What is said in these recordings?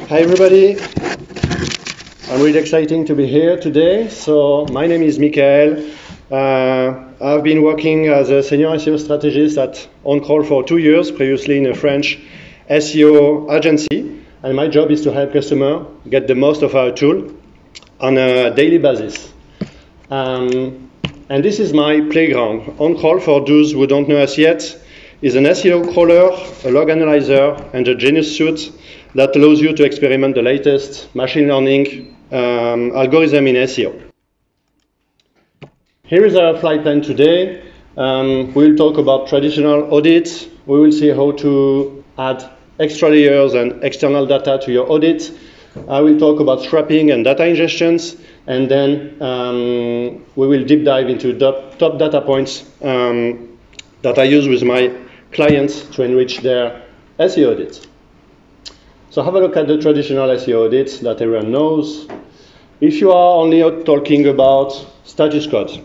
Hi everybody, I'm really excited to be here today. So my name is Mickael. I've been working as a senior SEO strategist at Oncrawl for 2 years, previously in a French SEO agency. And my job is to help customers get the most of our tool on a daily basis. And this is my playground. Oncrawl, for those who don't know us yet, is an SEO crawler, a log analyzer, and a genius suite that allows you to experiment the latest machine learning algorithm in SEO. Here is our flight plan today. We'll talk about traditional audits. We will see how to add extra layers and external data to your audit. I will talk about scrapping and data ingestions, and then we will deep dive into top data points that I use with my clients to enrich their SEO audits. So have a look at the traditional SEO audits that everyone knows. If you are only talking about status code,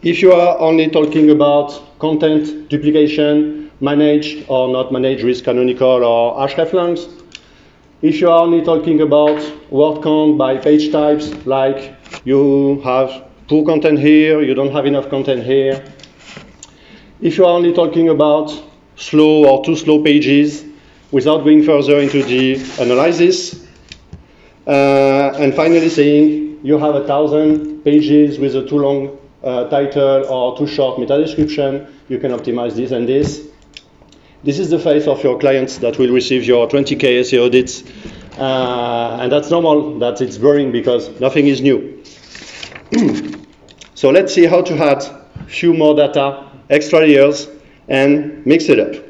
if you are only talking about content duplication, managed or not managed with canonical or hreflangs, if you are only talking about word count by page types, like you have poor content here, you don't have enough content here, if you are only talking about slow or too slow pages without going further into the analysis, and finally saying you have 1,000 pages with a too long title or too short meta description, you can optimize this and this. This is the face of your clients that will receive your 20K SEO audits, and that's normal that it's boring because nothing is new. So let's see how to add few more data, extra layers, and mix it up.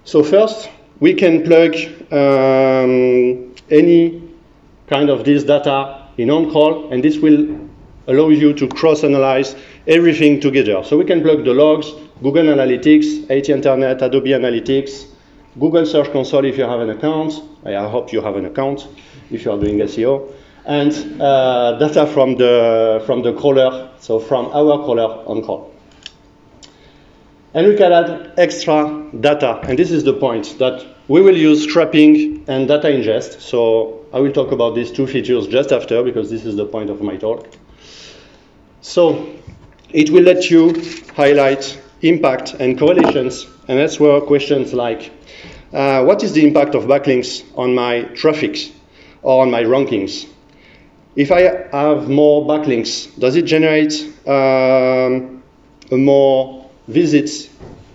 So first, we can plug any kind of this data in Oncrawl, and this will allow you to cross-analyze everything together. So we can plug the logs, Google Analytics, AT Internet, Adobe Analytics, Google Search Console if you have an account. I hope you have an account if you are doing SEO, and data from the crawler, so from our crawler Oncrawl. And we can add extra data, and this is the point, that we will use scrapping and data ingest. So I will talk about these two features just after, because this is the point of my talk. So it will let you highlight impact and correlations and answer questions like, what is the impact of backlinks on my traffic or on my rankings? If I have more backlinks, does it generate more visits?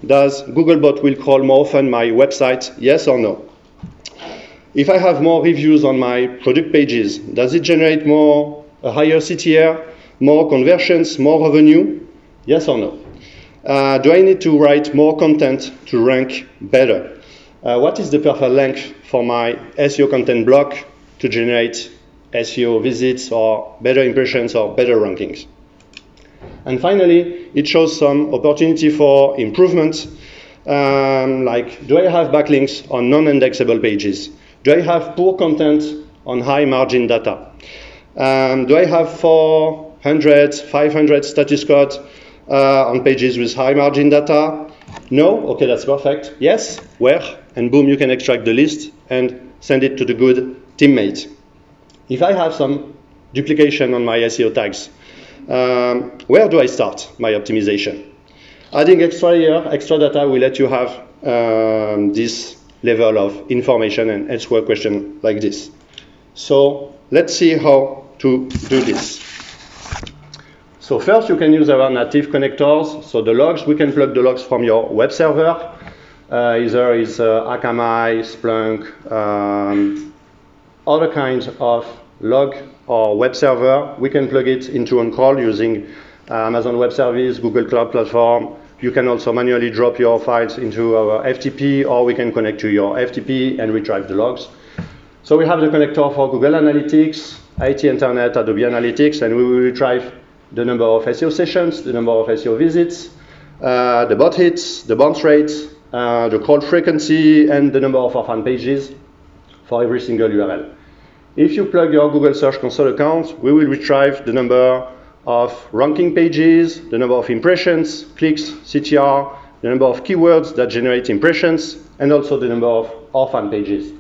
Does Googlebot will crawl more often my website? Yes or no? If I have more reviews on my product pages, does it generate a higher CTR, more conversions, more revenue? Yes or no? Do I need to write more content to rank better? What is the perfect length for my SEO content block to generate SEO visits or better impressions or better rankings? And finally, it shows some opportunity for improvement, like, do I have backlinks on non-indexable pages? Do I have poor content on high margin data? Do I have 400, 500 status code on pages with high margin data? No? Okay, that's perfect. Yes? Where? And boom, you can extract the list and send it to the good teammate. If I have some duplication on my SEO tags, where do I start my optimization? Adding extra layer, extra data will let you have this level of information and answer a question like this. So let's see how to do this. So first, you can use our native connectors. So the logs, we can plug the logs from your web server. Either is Akamai, Splunk, other kinds of log or web server. We can plug it into Oncrawl using Amazon Web Service, Google Cloud Platform. You can also manually drop your files into our FTP, or we can connect to your FTP and retrieve the logs. So we have the connector for Google Analytics, AT Internet, Adobe Analytics, and we will retrieve the number of SEO sessions, the number of SEO visits, the bot hits, the bounce rate, the crawl frequency, and the number of orphan pages for every single URL. If you plug your Google Search Console account, we will retrieve the number of ranking pages, the number of impressions, clicks, CTR, the number of keywords that generate impressions, and also the number of orphan pages.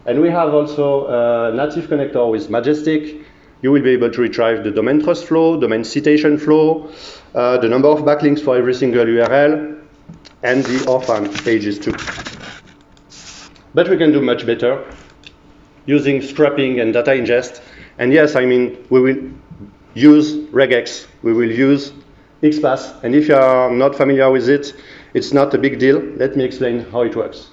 And we have also a native connector with Majestic. You will be able to retrieve the domain trust flow, domain citation flow, the number of backlinks for every single URL, and the orphan pages too. But we can do much better using scrapping and data ingest. And yes, I mean, we will use regex, we will use XPath. And if you are not familiar with it, it's not a big deal. Let me explain how it works.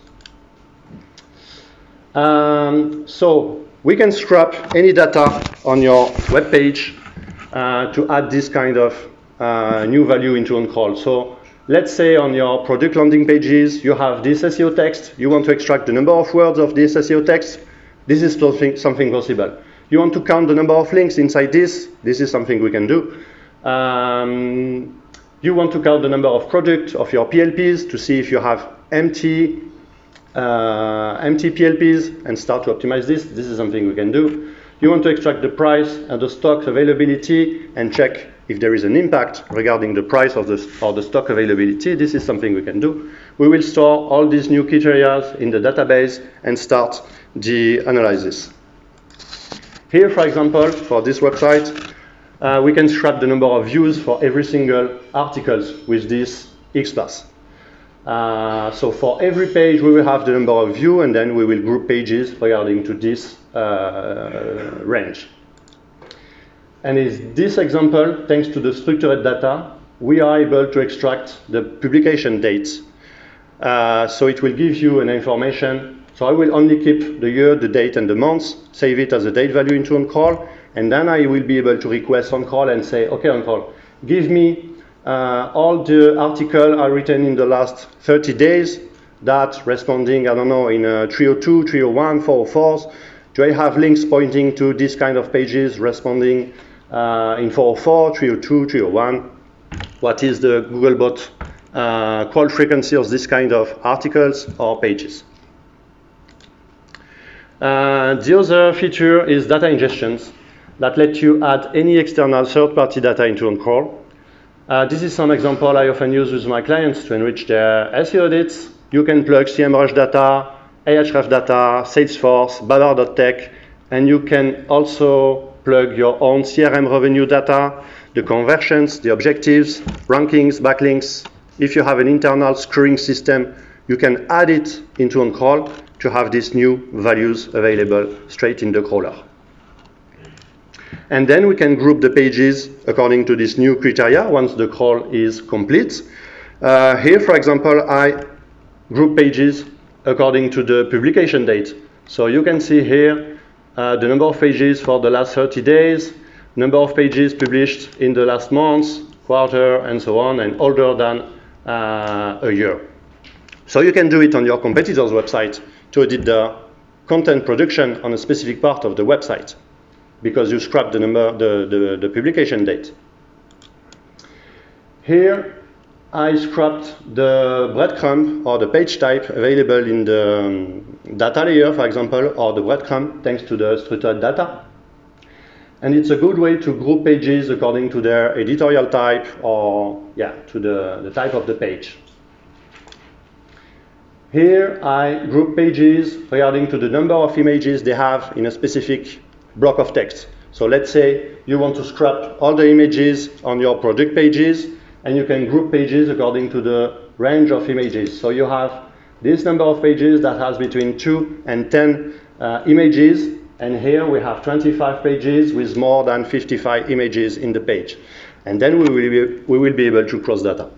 So we can scrap any data on your web page to add this kind of new value into Oncrawl. So let's say on your product landing pages, you have this SEO text. You want to extract the number of words of this SEO text. This is something possible. You want to count the number of links inside this. This is something we can do. You want to count the number of products of your PLPs to see if you have empty PLPs and start to optimize this. This is something we can do. You want to extract the price and the stock availability and check if there is an impact regarding the price of the stock availability. This is something we can do. We will store all these new criteria in the database and start the analysis. Here, for example, for this website, we can scrap the number of views for every single articles with this XPath. So for every page, we will have the number of views, and then we will group pages regarding to this range. And in this example, thanks to the structured data, we are able to extract the publication dates. So it will give you an information. So I will only keep the year, the date, and the months, save it as a date value into Oncrawl, and then I will be able to request Oncrawl and say, okay, Oncrawl, give me all the articles are written in the last 30 days that responding, I don't know, in 302, 301, 404s. Do I have links pointing to this kind of pages responding in 404, 302, 301? What is the Googlebot call frequency of this kind of articles or pages? The other feature is data ingestions that let you add any external third-party data into Oncrawl. This is some example I often use with my clients to enrich their SEO audits. You can plug CMrush data, Ahref data, Salesforce, Babar.tech, and you can also plug your own CRM revenue data, the conversions, the objectives, rankings, backlinks. If you have an internal scoring system, you can add it into Oncrawl to have these new values available straight in the crawler. And then we can group the pages according to this new criteria once the crawl is complete. Here, for example, I group pages according to the publication date. So you can see here the number of pages for the last 30 days, number of pages published in the last month, quarter, and so on, and older than a year. So you can do it on your competitor's website to edit the content production on a specific part of the website, because you scrap the number, the publication date. Here, I scrapped the breadcrumb or the page type available in the data layer, for example, or the breadcrumb thanks to the structured data. And it's a good way to group pages according to their editorial type or, to the type of the page. Here, I group pages regarding to the number of images they have in a specific block of text. So let's say you want to scrap all the images on your product pages, and you can group pages according to the range of images. So you have this number of pages that has between 2 and 10 images, and here we have 25 pages with more than 55 images in the page. And then we will be able to cross data.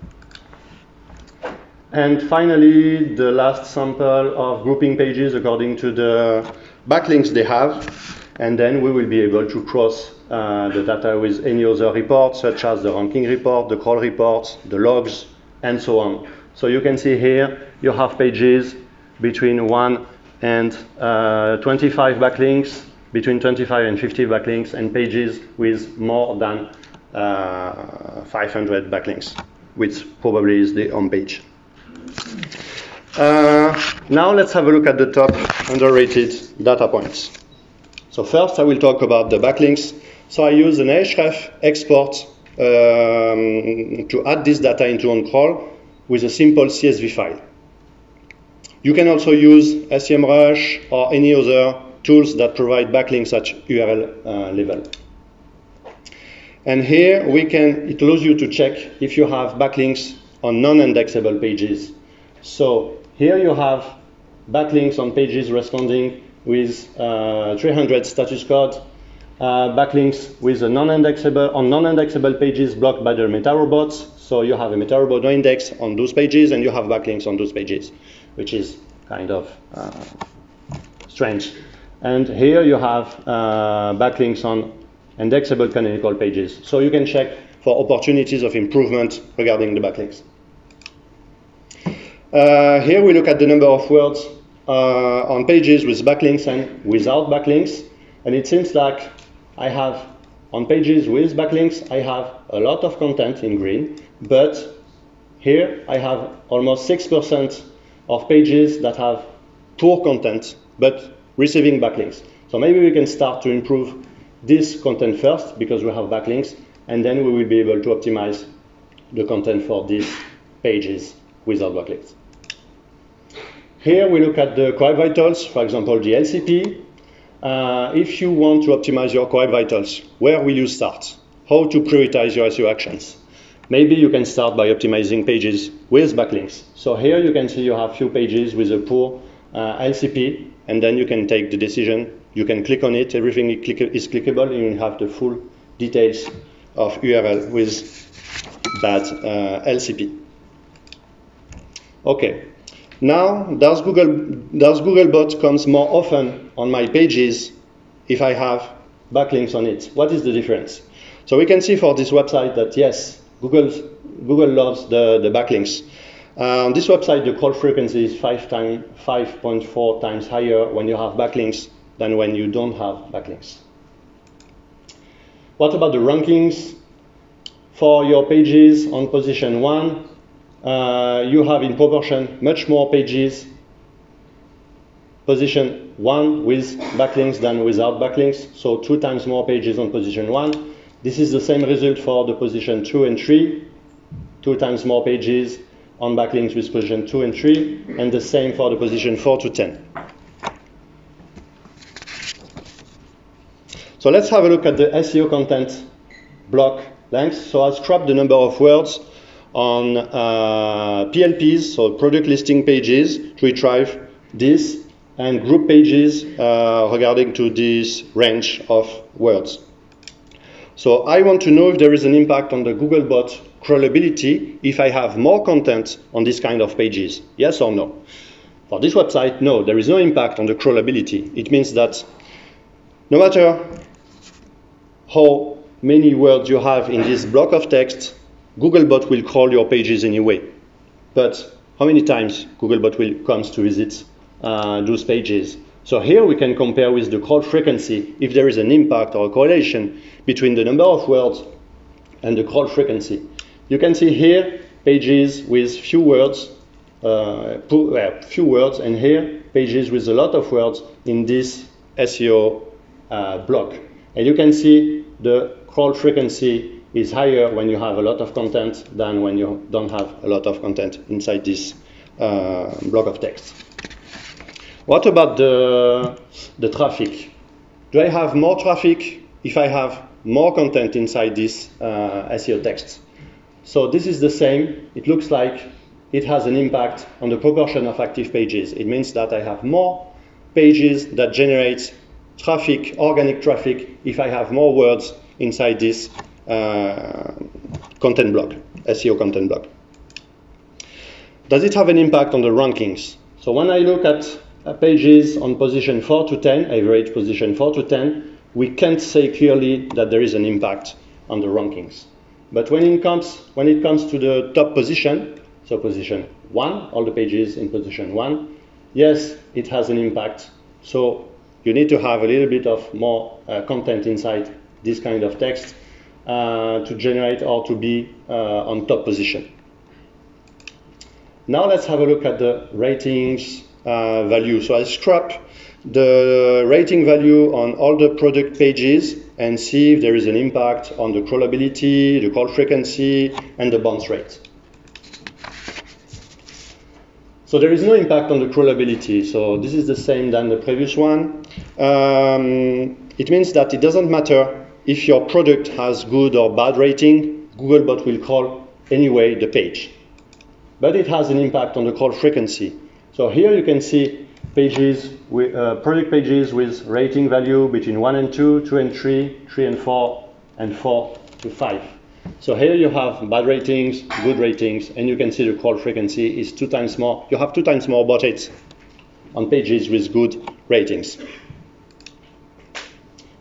And finally, the last sample of grouping pages according to the backlinks they have. And then we will be able to cross the data with any other report, such as the ranking report, the crawl reports, the logs, and so on. So you can see here, you have pages between 1 and 25 backlinks, between 25 and 50 backlinks, and pages with more than 500 backlinks, which probably is the home page. Now let's have a look at the top underrated data points. So first I will talk about the backlinks. So I use an Ahref export to add this data into Oncrawl with a simple CSV file. You can also use SEMrush or any other tools that provide backlinks at URL level. And here it allows you to check if you have backlinks on non-indexable pages. So here you have backlinks on pages responding with 300 status code, backlinks with on non-indexable pages blocked by the meta robots. So you have a meta robot no index on those pages, and you have backlinks on those pages, which is kind of strange. And here you have backlinks on indexable canonical pages. So you can check for opportunities of improvement regarding the backlinks. Here we look at the number of words on pages with backlinks and without backlinks. And it seems like I have, on pages with backlinks, I have a lot of content in green, but here I have almost 6% of pages that have poor content, but receiving backlinks. So maybe we can start to improve this content first, because we have backlinks, and then we will be able to optimize the content for these pages without backlinks. Here we look at the core vitals, for example, the LCP. If you want to optimize your core vitals, where will you start? How to prioritize your SEO actions? Maybe you can start by optimizing pages with backlinks. So here you can see you have few pages with a poor LCP, and then you can take the decision. You can click on it, everything is clickable, and you have the full details of URL with bad LCP. Okay, now does Googlebot comes more often on my pages if I have backlinks on it? What is the difference? So we can see for this website that yes, Google loves the backlinks. On this website, the call frequency is 5.4 times higher when you have backlinks than when you don't have backlinks. What about the rankings? For your pages on position 1, you have in proportion much more pages position 1 with backlinks than without backlinks, so 2 times more pages on position 1. This is the same result for the position 2 and 3, 2 times more pages on backlinks with position 2 and 3, and the same for the position 4 to 10. So let's have a look at the SEO content block length. So I'll scrap the number of words on PLPs, so product listing pages, to retrieve this, and group pages regarding to this range of words. So I want to know if there is an impact on the Googlebot crawlability if I have more content on this kind of pages, yes or no? For this website, no, there is no impact on the crawlability. It means that no matter how many words you have in this block of text, Googlebot will crawl your pages anyway. But how many times Googlebot will comes to visit those pages? So here we can compare with the crawl frequency if there is an impact or a correlation between the number of words and the crawl frequency. You can see here pages with few words, and here pages with a lot of words in this SEO block. And you can see the crawl frequency is higher when you have a lot of content than when you don't have a lot of content inside this block of text. What about the traffic? Do I have more traffic if I have more content inside this SEO text? So this is the same. It looks like it has an impact on the proportion of active pages. It means that I have more pages that generate traffic, organic traffic, if I have more words inside this content block, SEO content block. Does it have an impact on the rankings? So when I look at pages on position 4 to 10, average position 4 to 10, we can't say clearly that there is an impact on the rankings. But when it comes to the top position, so position 1, all the pages in position 1, yes, it has an impact. So you need to have a little bit of more content inside this kind of text to generate or to be on top position. Now let's have a look at the ratings value. So I scrap the rating value on all the product pages and see if there is an impact on the crawlability, the call frequency, and the bounce rate. So there is no impact on the crawlability. So this is the same than the previous one. It means that it doesn't matter if your product has good or bad rating, Googlebot will crawl anyway the page. But it has an impact on the crawl frequency. So here you can see pages with, product pages with rating value between 1 and 2, 2 and 3, 3 and 4, and 4 to 5. So here you have bad ratings, good ratings, and you can see the crawl frequency is 2 times more. You have 2 times more bot hits on pages with good ratings.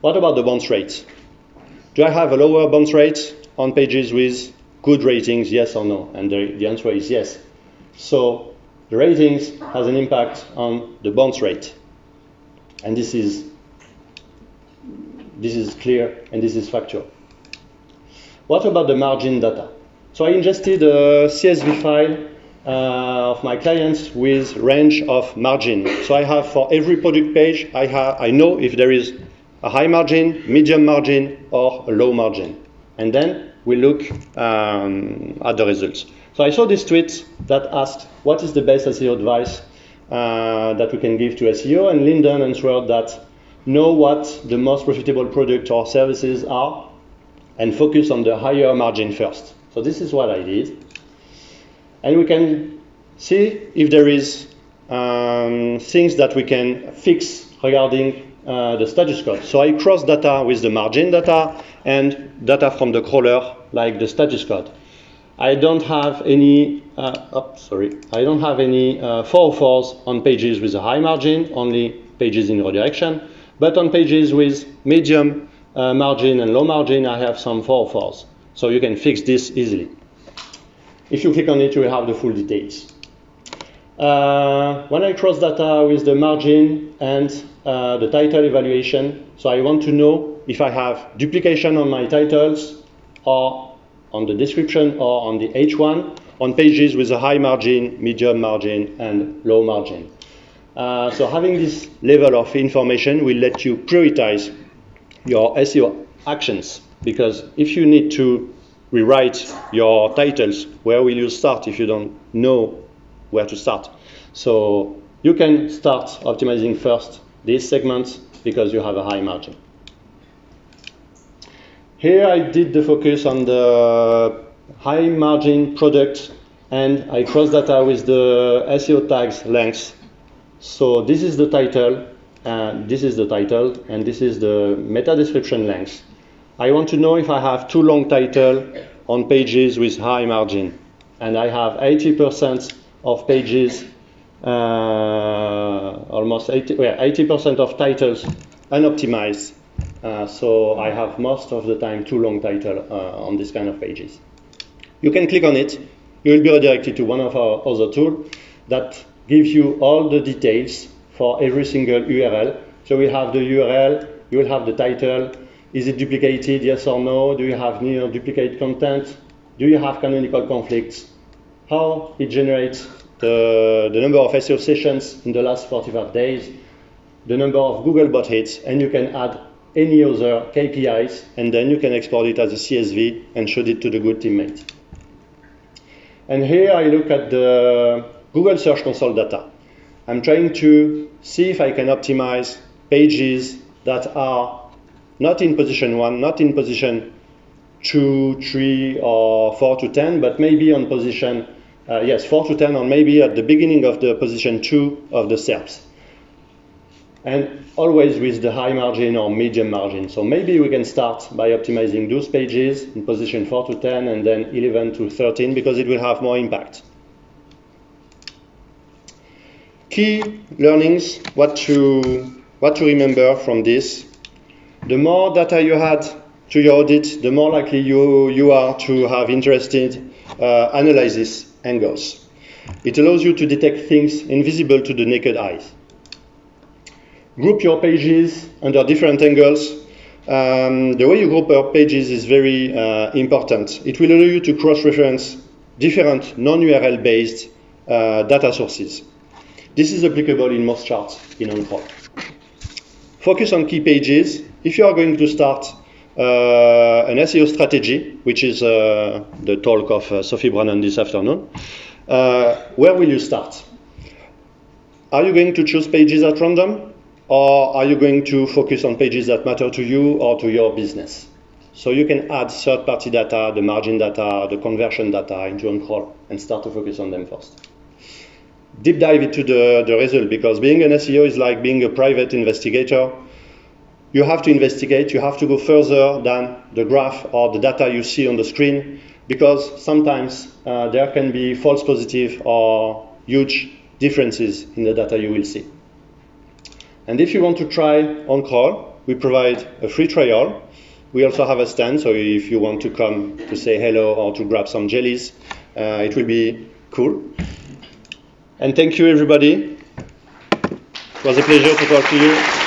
What about the bounce rate? Do I have a lower bounce rate on pages with good ratings, yes or no? And the answer is yes. So the ratings has an impact on the bounce rate. And this is clear and this is factual. What about the margin data? So I ingested a CSV file of my clients with range of margin. So I have for every product page, I know if there is a high margin, medium margin, or a low margin. And then we look at the results. So I saw this tweet that asked, what is the best SEO advice that we can give to SEO? And Lyndon answered that know what the most profitable product or services are and focus on the higher margin first. So this is what I did. And we can see if there is things that we can fix regarding the status code. So I cross data with the margin data and data from the crawler, like the status code. I don't have any, I don't have any 404s on pages with a high margin, only pages in redirection. But on pages with medium margin and low margin, I have some 404s. So you can fix this easily. If you click on it, you will have the full details. When I cross data with the margin and the title evaluation, so I want to know if I have duplication on my titles or on the description or on the H1 on pages with a high margin, medium margin, and low margin. So having this level of information will let you prioritize your SEO actions, because if you need to rewrite your titles, where will you start if you don't know where to start? So you can start optimizing first these segments because you have a high margin. Here I did the focus on the high margin product and I cross data with the SEO tags length. So this is the title, and this is the title, and this is the meta description length. I want to know if I have too long title on pages with high margin, and I have 80% of pages, almost 80% of titles unoptimized. So I have most of the time too long title on this kind of pages. You can click on it. You will be redirected to one of our other tools that gives you all the details for every single URL. So we have the URL, you will have the title. Is it duplicated, yes or no? Do you have near duplicate content? Do you have canonical conflicts? How it generates the number of SEO sessions in the last 45 days, the number of Google bot hits, and you can add any other KPIs, and then you can export it as a CSV and show it to the good teammate. And here I look at the Google Search Console data. I'm trying to see if I can optimize pages that are not in position 1, not in position 2, 3, or 4 to 10, but maybe on position, 4 to 10, or maybe at the beginning of the position 2 of the SERPs. And always with the high margin or medium margin. So maybe we can start by optimizing those pages in position 4 to 10 and then 11 to 13 because it will have more impact. Key learnings, what to remember from this. The more data you add to your audit, the more likely you are to have interesting analysis angles. It allows you to detect things invisible to the naked eyes. Group your pages under different angles. The way you group your pages is very important. It will allow you to cross-reference different non-URL based data sources. This is applicable in most charts in Oncrawl. Focus on key pages. If you are going to start an SEO strategy, which is the talk of Sophie Brannan this afternoon, where will you start? Are you going to choose pages at random, or are you going to focus on pages that matter to you or to your business? So you can add third-party data, the margin data, the conversion data into Oncrawl and start to focus on them first. Deep dive into the result, because being an SEO is like being a private investigator. You have to investigate, you have to go further than the graph or the data you see on the screen, because sometimes there can be false positive or huge differences in the data you will see. And if you want to try Oncrawl, we provide a free trial. We also have a stand, so if you want to come to say hello or to grab some jellies, it will be cool. And thank you, everybody. It was a pleasure to talk to you.